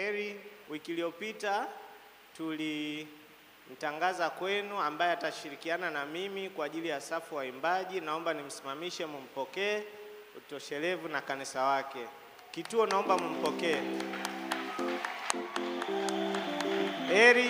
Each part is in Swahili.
Heri wiki iliyopita tulimtangaza kwenu ambaye atashirikiana na mimi kwa ajili ya safu waimbaji. Naomba nimsimamishe mumpokee utoshelevu na kanisa wake. Kituo naomba mumpokee. Heri.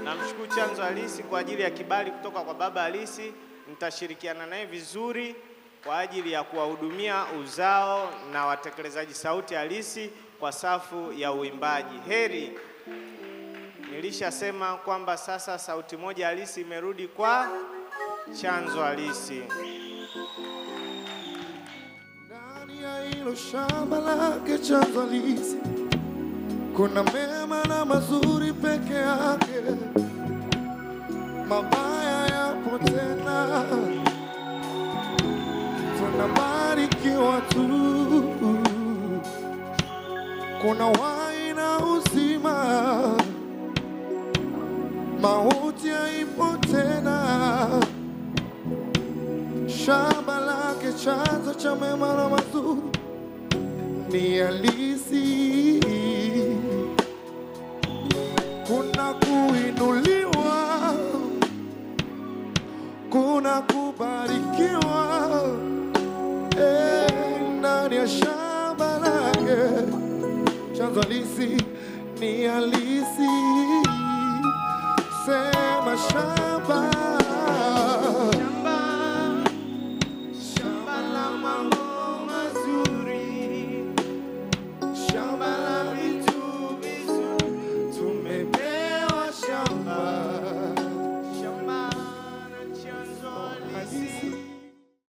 Namshukuru Chanzo Halisi kwa ajili ya kibali kutoka kwa Baba Halisi. Nitashirikiana naye vizuri kwa ajili ya kuwahudumia uzao na watekelezaji sauti halisi kwa safu ya uimbaji. Heri. Nilishasema kwamba sasa sauti moja halisi imerudi kwa Chanzo Halisi. Ndani ya hilo shamba lake Chanzo Halisi kuna mema na mazuri peke yake, mabaya yapo tena, tunabarikiwa tu. Kuna uhai na uzima, mauti haipo tena. Shamba lake chanzo cha mema na mazuri ni halisi. Kuna kuinuliwa, kuna kubarikiwa ndani ya shamba lake Chanzo Halisi ni halisi. Sema shamba